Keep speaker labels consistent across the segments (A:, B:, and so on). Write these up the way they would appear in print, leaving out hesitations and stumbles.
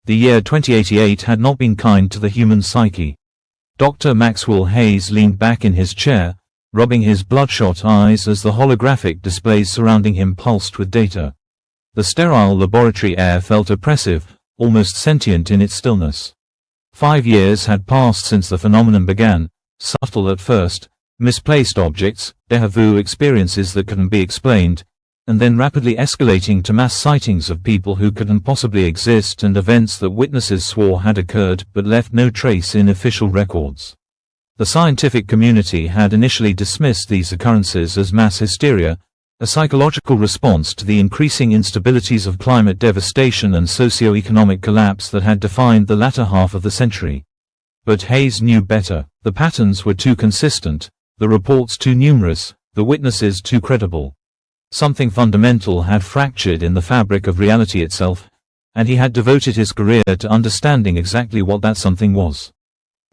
A: The year 2088 had not been kind to the human psyche. Dr. Maxwell Hayes leaned back in his chair, rubbing his bloodshot eyes as the holographic displays surrounding him pulsed with data. The sterile laboratory air felt oppressive, almost sentient in its stillness. 5 years had passed since the phenomenon began, subtle at first, misplaced objects, déjà vu experiences that couldn't be explained, and then rapidly escalating to mass sightings of people who couldn't possibly exist and events that witnesses swore had occurred but left no trace in official records. The scientific community had initially dismissed these occurrences as mass hysteria, a psychological response to the increasing instabilities of climate devastation and socio-economic collapse that had defined the latter half of the century. But Hayes knew better. The patterns were too consistent, the reports too numerous, the witnesses too credible. Something fundamental had fractured in the fabric of reality itself, and he had devoted his career to understanding exactly what that something was.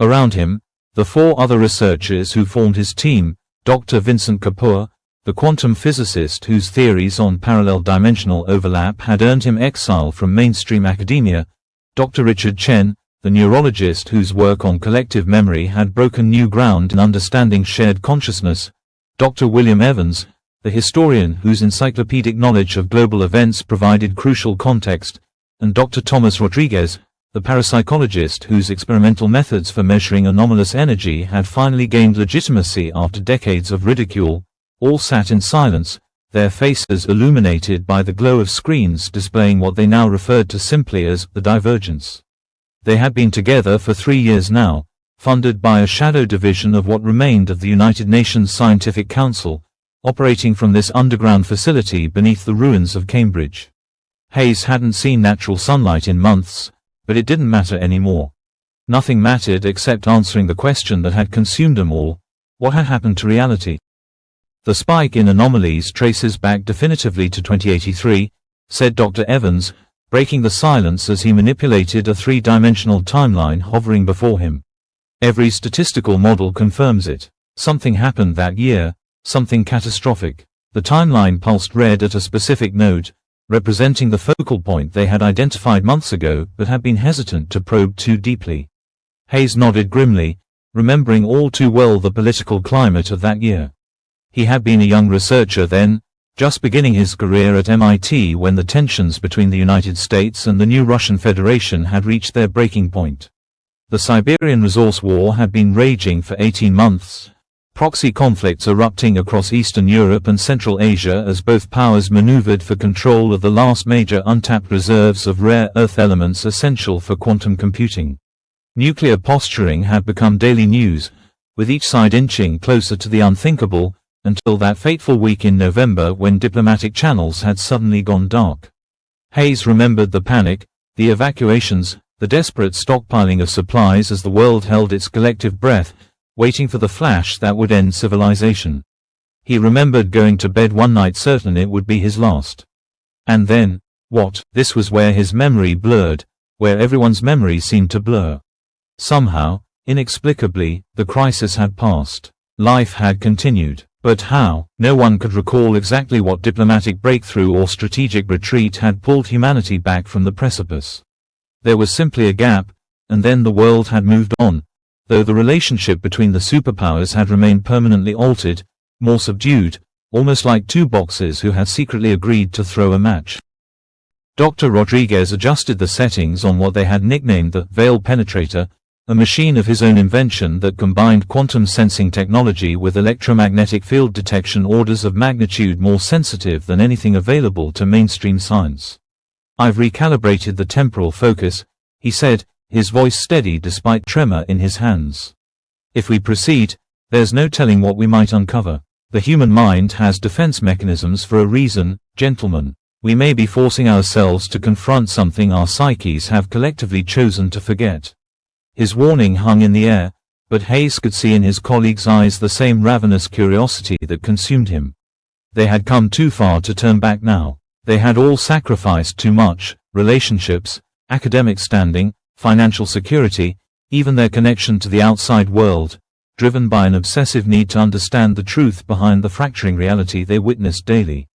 A: Around him, the 4 other researchers who formed his team, Dr. Vincent Kapoor, the quantum physicist whose theories on parallel dimensional overlap had earned him exile from mainstream academia, Dr. Richard Chen, the neurologist whose work on collective memory had broken new ground in understanding shared consciousness, Dr. William Evans, the historian whose encyclopedic knowledge of global events provided crucial context, and Dr. Thomas Rodriguez, the parapsychologist whose experimental methods for measuring anomalous energy had finally gained legitimacy after decades of ridicule, all sat in silence, their faces illuminated by the glow of screens displaying what they now referred to simply as the divergence. They had been together for 3 years now, funded by a shadow division of what remained of the United Nations Scientific Council, operating from this underground facility beneath the ruins of Cambridge. Hayes hadn't seen natural sunlight in months, but it didn't matter anymore. Nothing mattered except answering the question that had consumed them all: what had happened to reality? The spike in anomalies traces back definitively to 2083, said Dr. Evans, breaking the silence as he manipulated a 3-dimensional timeline hovering before him. Every statistical model confirms it. Something happened that year, something catastrophic. The timeline pulsed red at a specific node, representing the focal point they had identified months ago but had been hesitant to probe too deeply. Hayes nodded grimly, remembering all too well the political climate of that year. He had been a young researcher then, just beginning his career at MIT when the tensions between the United States and the new Russian Federation had reached their breaking point. The Siberian resource war had been raging for 18 months. Proxy conflicts erupting across Eastern Europe and Central Asia as both powers maneuvered for control of the last major untapped reserves of rare earth elements essential for quantum computing. Nuclear posturing had become daily news, with each side inching closer to the unthinkable, until that fateful week in November when diplomatic channels had suddenly gone dark. Hayes remembered the panic, the evacuations, the desperate stockpiling of supplies as the world held its collective breath, waiting for the flash that would end civilization. He remembered going to bed one night certain it would be his last. And then, what? This was where his memory blurred, where everyone's memory seemed to blur. Somehow, inexplicably, the crisis had passed. Life had continued. But how? No one could recall exactly what diplomatic breakthrough or strategic retreat had pulled humanity back from the precipice. There was simply a gap, and then the world had moved on, though the relationship between the superpowers had remained permanently altered, more subdued, almost like 2 boxers who had secretly agreed to throw a match. Dr. Rodriguez adjusted the settings on what they had nicknamed the Veil Penetrator, a machine of his own invention that combined quantum sensing technology with electromagnetic field detection orders of magnitude more sensitive than anything available to mainstream science. "I've recalibrated the temporal focus," he said, his voice steady despite tremor in his hands. "If we proceed, there's no telling what we might uncover. The human mind has defense mechanisms for a reason, gentlemen. We may be forcing ourselves to confront something our psyches have collectively chosen to forget." His warning hung in the air, but Hayes could see in his colleagues' eyes the same ravenous curiosity that consumed him. They had come too far to turn back now. They had all sacrificed too much: relationships, academic standing, financial security, even their connection to the outside world, driven by an obsessive need to understand the truth behind the fracturing reality they witnessed daily.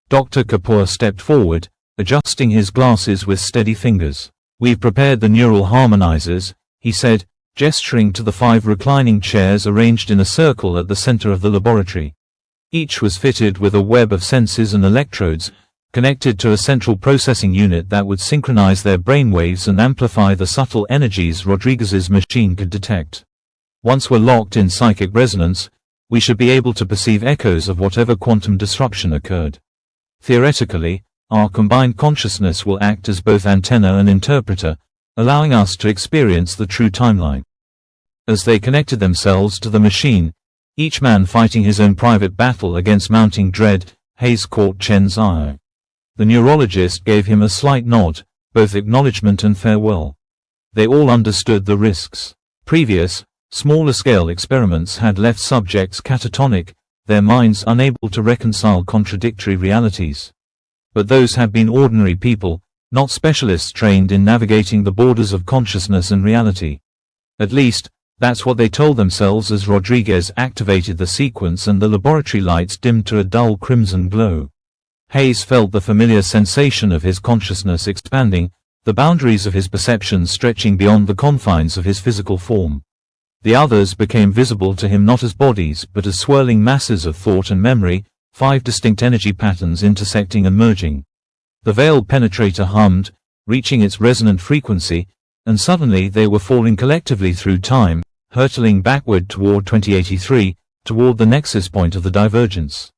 A: Dr. Kapoor stepped forward, adjusting his glasses with steady fingers. "We've prepared the neural harmonizers," he said, gesturing to the 5 reclining chairs arranged in a circle at the center of the laboratory. Each was fitted with a web of sensors and electrodes, connected to a central processing unit that would synchronize their brainwaves and amplify the subtle energies Rodriguez's machine could detect. Once we're locked in psychic resonance, we should be able to perceive echoes of whatever quantum disruption occurred. Theoretically, our combined consciousness will act as both antenna and interpreter, allowing us to experience the true timeline. As they connected themselves to the machine, each man fighting his own private battle against mounting dread, Hayes caught Chen's eye. The neurologist gave him a slight nod, both acknowledgement and farewell. They all understood the risks. Previous, smaller-scale experiments had left subjects catatonic, their minds unable to reconcile contradictory realities. But those had been ordinary people, not specialists trained in navigating the borders of consciousness and reality. At least, that's what they told themselves as Rodriguez activated the sequence and the laboratory lights dimmed to a dull crimson glow. Hayes felt the familiar sensation of his consciousness expanding, the boundaries of his perception stretching beyond the confines of his physical form. The others became visible to him not as bodies but as swirling masses of thought and memory, 5 distinct energy patterns intersecting and merging. The veil penetrator hummed, reaching its resonant frequency, and suddenly they were falling collectively through time, hurtling backward toward 2083, toward the nexus point of the divergence.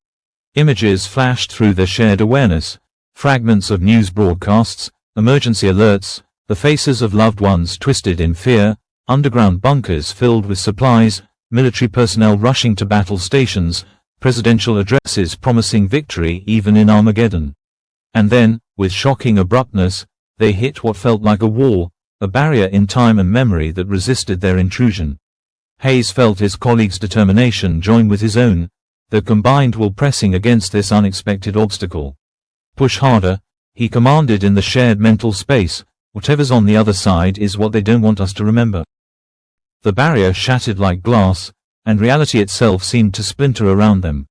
A: Images flashed through their shared awareness, fragments of news broadcasts, emergency alerts, the faces of loved ones twisted in fear, underground bunkers filled with supplies, military personnel rushing to battle stations, presidential addresses promising victory even in Armageddon. And then, with shocking abruptness, they hit what felt like a wall, a barrier in time and memory that resisted their intrusion. Hayes felt his colleague's determination join with his own, their combined will pressing against this unexpected obstacle. "Push harder," he commanded in the shared mental space, "whatever's on the other side is what they don't want us to remember." The barrier shattered like glass, and reality itself seemed to splinter around them.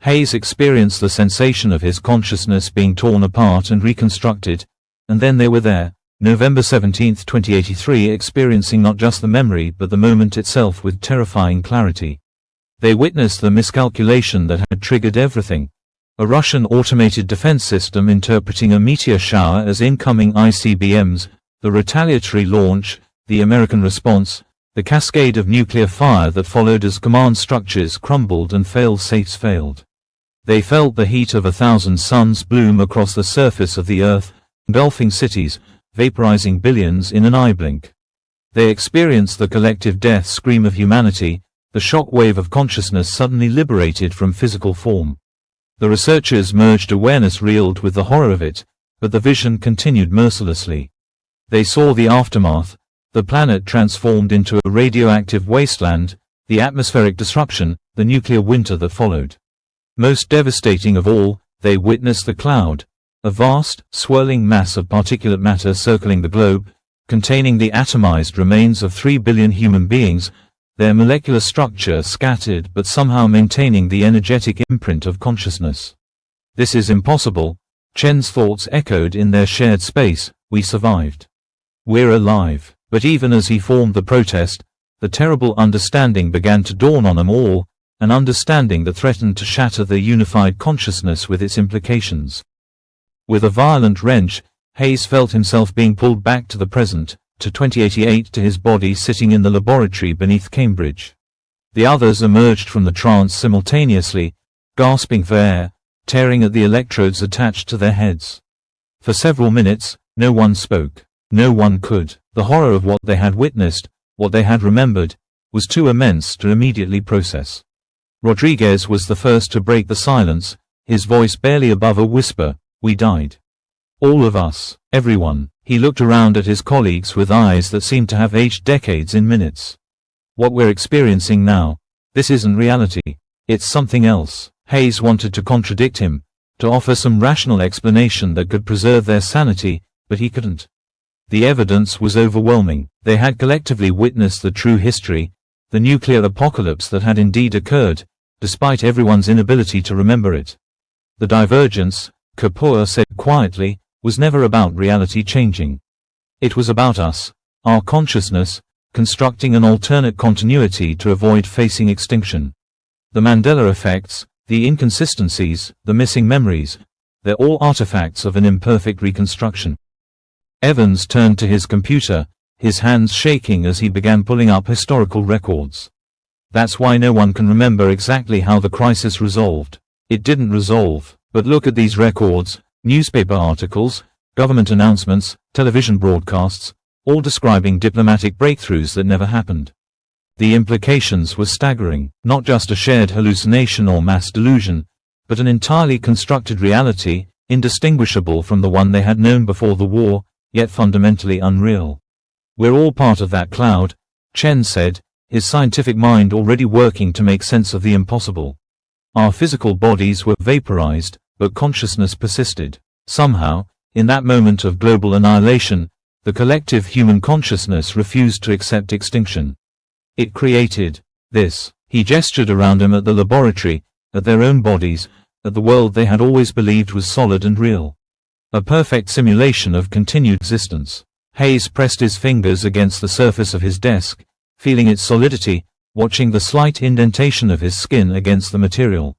A: Hayes experienced the sensation of his consciousness being torn apart and reconstructed, and then they were there, November 17, 2083, experiencing not just the memory but the moment itself with terrifying clarity. They witnessed the miscalculation that had triggered everything. A Russian automated defense system interpreting a meteor shower as incoming ICBMs, the retaliatory launch, the American response, the cascade of nuclear fire that followed as command structures crumbled and fail-safes failed. They felt the heat of 1,000 suns bloom across the surface of the earth, engulfing cities, vaporizing billions in an eye blink. They experienced the collective death scream of humanity, the shock wave of consciousness suddenly liberated from physical form. The researchers' merged awareness reeled with the horror of it, but the vision continued mercilessly. They saw the aftermath, the planet transformed into a radioactive wasteland, the atmospheric disruption, the nuclear winter that followed. Most devastating of all, they witnessed the cloud, a vast, swirling mass of particulate matter circling the globe, containing the atomized remains of 3 billion human beings, their molecular structure scattered but somehow maintaining the energetic imprint of consciousness. "This is impossible," Chen's thoughts echoed in their shared space, "we survived. We're alive." But even as he formed the protest, the terrible understanding began to dawn on them all, an understanding that threatened to shatter their unified consciousness with its implications. With a violent wrench, Hayes felt himself being pulled back to the present, to 2088, to his body sitting in the laboratory beneath Cambridge. The others emerged from the trance simultaneously, gasping for air, tearing at the electrodes attached to their heads. For several minutes, no one spoke. No one could. The horror of what they had witnessed, what they had remembered, was too immense to immediately process. Rodriguez was the first to break the silence, his voice barely above a whisper, "We died. All of us. Everyone." He looked around at his colleagues with eyes that seemed to have aged decades in minutes. "What we're experiencing now, this isn't reality. It's something else." Hayes wanted to contradict him, to offer some rational explanation that could preserve their sanity, but he couldn't. The evidence was overwhelming. They had collectively witnessed the true history, the nuclear apocalypse that had indeed occurred, despite everyone's inability to remember it. The divergence, Kapoor said quietly, was never about reality changing. It was about us, our consciousness, constructing an alternate continuity to avoid facing extinction. The Mandela effects, the inconsistencies, the missing memories, they're all artifacts of an imperfect reconstruction. Evans turned to his computer, his hands shaking as he began pulling up historical records. That's why no one can remember exactly how the crisis resolved. It didn't resolve, but look at these records, newspaper articles, government announcements, television broadcasts, all describing diplomatic breakthroughs that never happened. The implications were staggering, not just a shared hallucination or mass delusion, but an entirely constructed reality, indistinguishable from the one they had known before the war, yet fundamentally unreal. We're all part of that cloud, Chen said, his scientific mind already working to make sense of the impossible. Our physical bodies were vaporized, but consciousness persisted. Somehow, in that moment of global annihilation, the collective human consciousness refused to accept extinction. It created this. He gestured around him at the laboratory, at their own bodies, at the world they had always believed was solid and real. A perfect simulation of continued existence. Hayes pressed his fingers against the surface of his desk, feeling its solidity, watching the slight indentation of his skin against the material.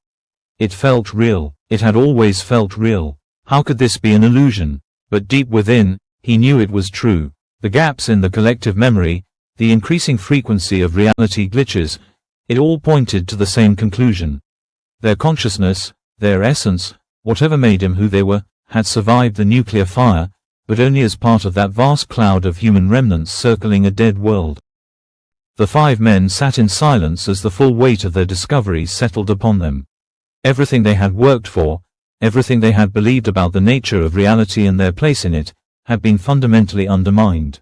A: It felt real. It had always felt real. How could this be an illusion? But deep within, he knew it was true. The gaps in the collective memory, the increasing frequency of reality glitches, it all pointed to the same conclusion. Their consciousness, their essence, whatever made them who they were, had survived the nuclear fire, but only as part of that vast cloud of human remnants circling a dead world. The five men sat in silence as the full weight of their discoveries settled upon them. Everything they had worked for, everything they had believed about the nature of reality and their place in it, had been fundamentally undermined.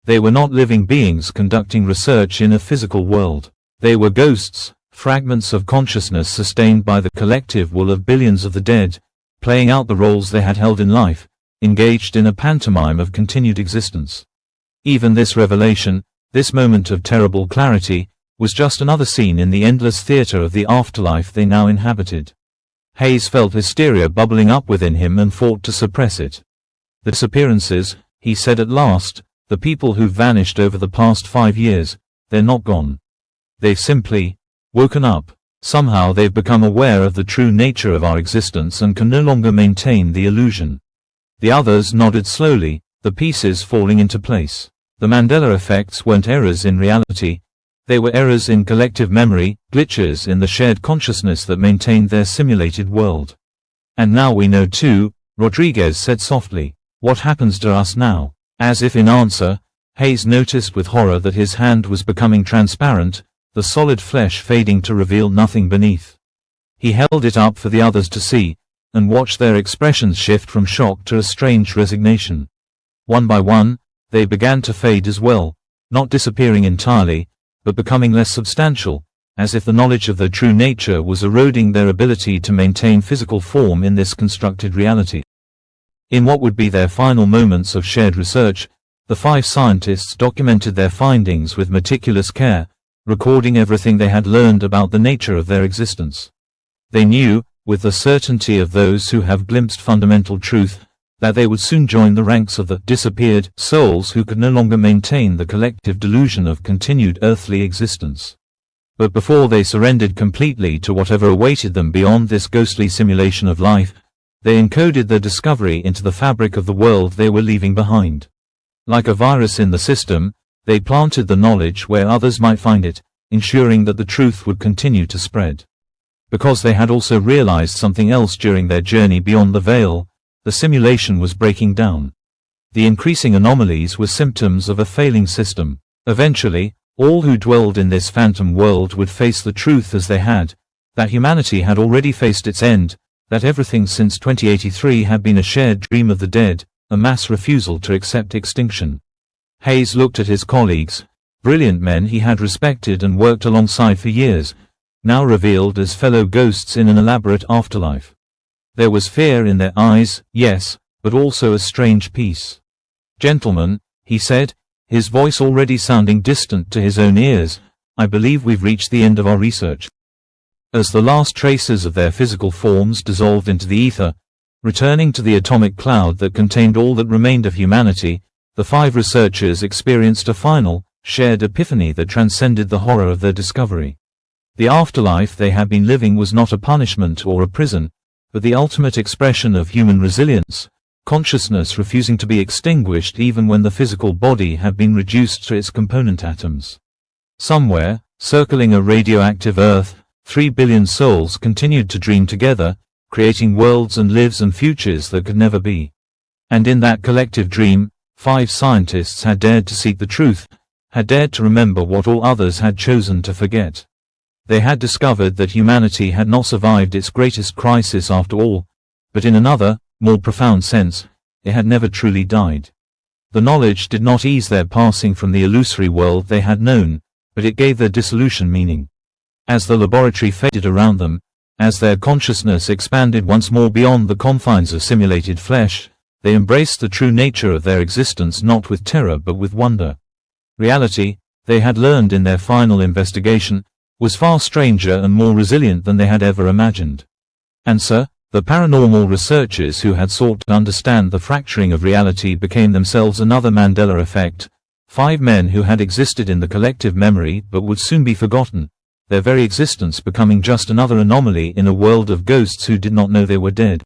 A: They were not living beings conducting research in a physical world. They were ghosts, fragments of consciousness sustained by the collective will of billions of the dead, playing out the roles they had held in life, engaged in a pantomime of continued existence. Even this revelation, this moment of terrible clarity, was just another scene in the endless theater of the afterlife they now inhabited. Hayes felt hysteria bubbling up within him and fought to suppress it. The disappearances, he said at last, the people who've vanished over the past 5 years, they're not gone. They've simply woken up. Somehow they've become aware of the true nature of our existence and can no longer maintain the illusion. The others nodded slowly, the pieces falling into place. The Mandela effects weren't errors in reality. They were errors in collective memory, glitches in the shared consciousness that maintained their simulated world. And now we know too, Rodriguez said softly. What happens to us now? As if in answer, Hayes noticed with horror that his hand was becoming transparent, the solid flesh fading to reveal nothing beneath. He held it up for the others to see, and watched their expressions shift from shock to a strange resignation. One by one, they began to fade as well, not disappearing entirely, but becoming less substantial, as if the knowledge of their true nature was eroding their ability to maintain physical form in this constructed reality. In what would be their final moments of shared research, the 5 scientists documented their findings with meticulous care, recording everything they had learned about the nature of their existence. They knew, with the certainty of those who have glimpsed fundamental truth, that they would soon join the ranks of the disappeared souls who could no longer maintain the collective delusion of continued earthly existence. But before they surrendered completely to whatever awaited them beyond this ghostly simulation of life, they encoded their discovery into the fabric of the world they were leaving behind. Like a virus in the system, they planted the knowledge where others might find it, ensuring that the truth would continue to spread. Because they had also realized something else during their journey beyond the veil, the simulation was breaking down. The increasing anomalies were symptoms of a failing system. Eventually, all who dwelled in this phantom world would face the truth as they had, that humanity had already faced its end, that everything since 2083 had been a shared dream of the dead, a mass refusal to accept extinction. Hayes looked at his colleagues, brilliant men he had respected and worked alongside for years, now revealed as fellow ghosts in an elaborate afterlife. There was fear in their eyes, yes, but also a strange peace. Gentlemen, he said, his voice already sounding distant to his own ears, I believe we've reached the end of our research. As the last traces of their physical forms dissolved into the ether, returning to the atomic cloud that contained all that remained of humanity, the 5 researchers experienced a final, shared epiphany that transcended the horror of their discovery. The afterlife they had been living was not a punishment or a prison, but the ultimate expression of human resilience, consciousness refusing to be extinguished even when the physical body had been reduced to its component atoms. Somewhere, circling a radioactive Earth, 3 billion souls continued to dream together, creating worlds and lives and futures that could never be. And in that collective dream, 5 scientists had dared to seek the truth, had dared to remember what all others had chosen to forget. They had discovered that humanity had not survived its greatest crisis after all, but in another, more profound sense, it had never truly died. The knowledge did not ease their passing from the illusory world they had known, but it gave their dissolution meaning. As the laboratory faded around them, as their consciousness expanded once more beyond the confines of simulated flesh, they embraced the true nature of their existence not with terror but with wonder. Reality, they had learned in their final investigation, was far stranger and more resilient than they had ever imagined. And so, the paranormal researchers who had sought to understand the fracturing of reality became themselves another Mandela effect, 5 men who had existed in the collective memory but would soon be forgotten, their very existence becoming just another anomaly in a world of ghosts who did not know they were dead.